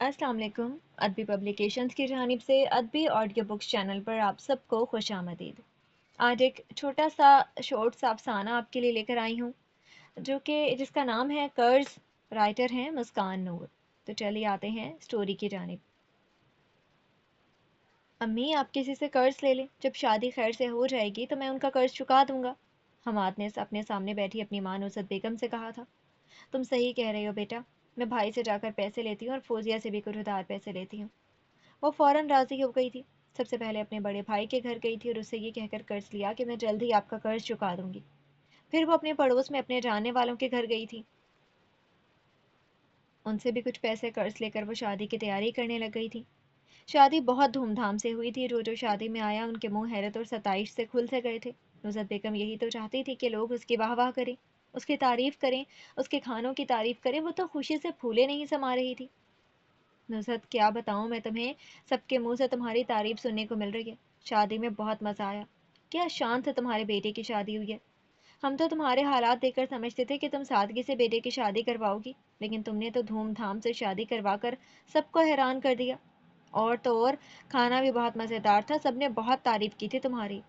अस्सलाम वालेकुम। अदबी पब्लिकेशंस की जानिब से अदबी ऑडियो बुक्स चैनल पर आप सबको खुश आमदीद। आज एक छोटा सा शॉर्ट सा अफसाना आपके लिए लेकर आई हूँ जो कि जिसका नाम है कर्ज। राइटर हैं मुस्कान नूर। तो चलिए आते हैं स्टोरी की जानिब। अम्मी, आप किसी से कर्ज ले लें, जब शादी खैर से हो जाएगी तो मैं उनका कर्ज चुका दूंगा। हमाद ने अपने सामने बैठी अपनी माँ नुसरत बेगम से कहा था। तुम सही कह रही हो बेटा, मैं भाई से जाकर पैसे लेती हूँ और फौजिया से भी कुछ उधार पैसे लेती हूँ। वो फौरन राजी हो गई थी। सबसे पहले अपने बड़े भाई के घर गई थी और उससे ये कहकर कर्ज लिया कि मैं जल्द ही आपका कर्ज चुका दूंगी। फिर वो अपने पड़ोस में अपने जानने वालों के घर गई थी। उनसे भी कुछ पैसे कर्ज लेकर वो शादी की तैयारी करने लग गई थी। शादी बहुत धूमधाम से हुई थी। जो जो शादी में आया उनके मुंह हैरत और सताइश से खुल से गए थे। नुसरत बेगम यही तो चाहती थी कि लोग उसकी वाह वाह करें, उसकी तारीफ करें, उसके खानों की तारीफ करें। वो तो खुशी से फूले नहीं समा रही थी। नुसरत, क्या बताऊं मैं तुम्हें, सबके मुंह से तुम्हारी तारीफ सुनने को मिल रही है। शादी में बहुत मजा आया। क्या शान से तुम्हारे बेटे की शादी हुई है। हम तो तुम्हारे हालात देखकर समझते थे कि तुम सादगी से बेटे की शादी करवाओगी, लेकिन तुमने तो धूमधाम से शादी करवा कर सबको हैरान कर दिया। और तो और, खाना भी बहुत मज़ेदार था, सबने बहुत तारीफ की थी तुम्हारी।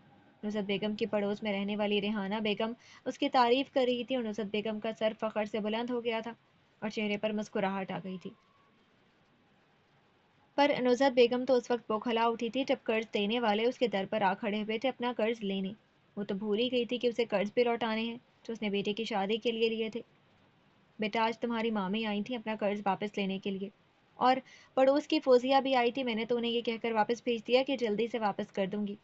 नुसरत बेगम की पड़ोस में रहने वाली रेहाना बेगम उसकी तारीफ कर रही थी और नुसरत बेगम का सर फखर से बुलंद हो गया था और चेहरे पर मुस्कुराहट आ गई थी। पर नुज़रत बेगम तो उस वक्त बौखला उठी थी जब कर्ज देने वाले उसके दर पर आ खड़े हुए थे अपना कर्ज लेने। वो तो भूल ही गई थी कि उसे कर्ज भी लौटाने हैं जो उसने बेटे की शादी के लिए लिए थे। बेटा, आज तुम्हारी मामी आई थी अपना कर्ज वापस लेने के लिए, और पड़ोस की फौजिया भी आई थी। मैंने तो उन्हें ये कहकर वापस भेज दिया कि जल्दी से वापस कर दूंगी।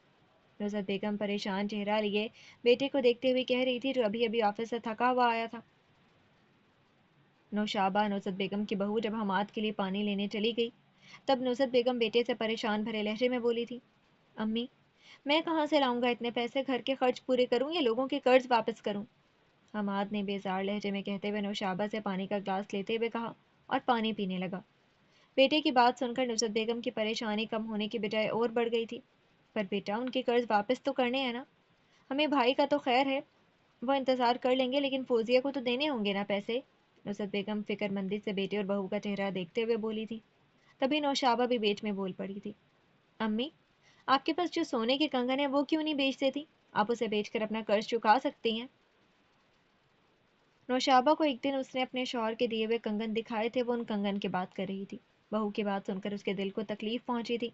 नुज़रत बेगम परेशान चेहरा लिए बेटे को देखते हुए कह रही थी, जो अभी अभी ऑफिस से थका हुआ आया था। नौशाबा, नुसरत बेगम की बहू, जब हमाद के लिए पानी लेने चली गई तब नुसरत बेगम बेटे से परेशान भरे लहजे में बोली थी, अम्मी, मैं कहाँ से लाऊंगा इतने पैसे, घर के खर्च पूरे करूं या लोगों के कर्ज वापस करूं। हमाद ने बेजार लहजे में कहते हुए नौशाबा से पानी का ग्लास लेते हुए कहा और पानी पीने लगा। बेटे की बात सुनकर नुसरत बेगम की परेशानी कम होने की बजाय और बढ़ गई थी। पर बेटा, उनके कर्ज वापस तो करने हैं ना। हमें भाई का तो खैर है, वो इंतज़ार कर लेंगे, लेकिन फौजिया को तो देने होंगे ना पैसे। नुसरत बेगम फिक्रमंदी से बेटे और बहू का चेहरा देखते हुए बोली थी। तभी नौशाबा भी बीच में बोल पड़ी थी, अम्मी, आपके पास जो सोने के कंगन है वो क्यों नहीं बेच देती। आप उसे बेचकर अपना कर्ज चुका सकती हैं। नौशाबा को एक दिन उसने अपने शौहर के दिए हुए कंगन दिखाए थे। वो उन कंगन की बात कर रही थी। बहू की बात सुनकर उसके दिल को तकलीफ पहुंची थी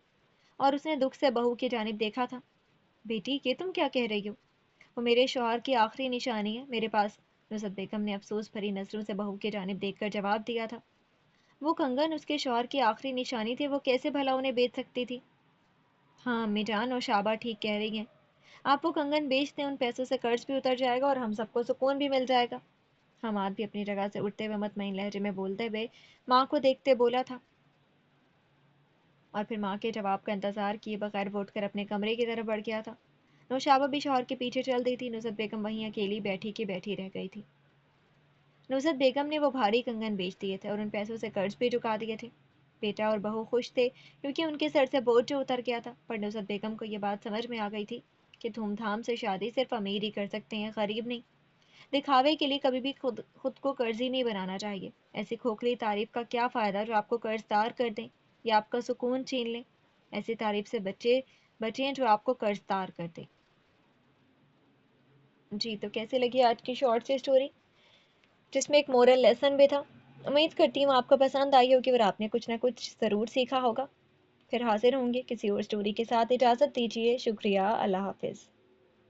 और उसने दुख से बहू की जानिब देखा था। बेटी, ये तुम क्या कह रही हो। वो मेरे शौहर की आखिरी निशानी है मेरे पास। नुसरत बेगम ने अफसोस भरी नजरों से बहू की जानिब देखकर जवाब दिया था। वो कंगन उसके शौहर की आखिरी निशानी थे, वो कैसे भला उन्हें बेच सकती थी। हाँ अम्मी जान, और शाबा ठीक कह रही हैं। आप वो कंगन बेच दें, उन पैसों से कर्ज भी उतर जाएगा और हम सबको सुकून भी मिल जाएगा। हमाद भी अपनी जगह से उठते हुए मुतमईन लहजे में बोलते हुए माँ को देखते बोला था, और फिर माँ के जवाब का इंतजार किए बगैर वो उठकर अपने कमरे की तरफ बढ़ गया था। नौशाबा भी शौहर के पीछे चल दी थी। नुसरत बेगम वहीं अकेली बैठी की बैठी रह गई थी। नुसरत बेगम ने वो भारी कंगन बेच दिए थे और उन पैसों से कर्ज भी चुका दिए थे। बेटा और बहू खुश थे क्योंकि उनके सर से बोझ जो उतर गया था। पर नुसरत बेगम को ये बात समझ में आ गई थी कि धूमधाम से शादी सिर्फ अमीर ही कर सकते हैं, गरीब नहीं। दिखावे के लिए कभी भी खुद खुद को कर्जी नहीं बनाना चाहिए। ऐसी खोखली तारीफ का क्या फ़ायदा जो आपको कर्जदार कर दें या आपका सुकून छीन लें। ऐसी तारीफ से बचें जो आपको कर्जदार कर दे। जी, तो कैसे लगी आज की शॉर्ट सी स्टोरी, जिसमें एक मोरल लेसन भी था। उम्मीद करती हूँ आपको पसंद आई होगी और आपने कुछ ना कुछ ज़रूर सीखा होगा। फिर हाजिर होंगे किसी और स्टोरी के साथ। इजाज़त दीजिए। शुक्रिया। अल्लाह हाफिज़।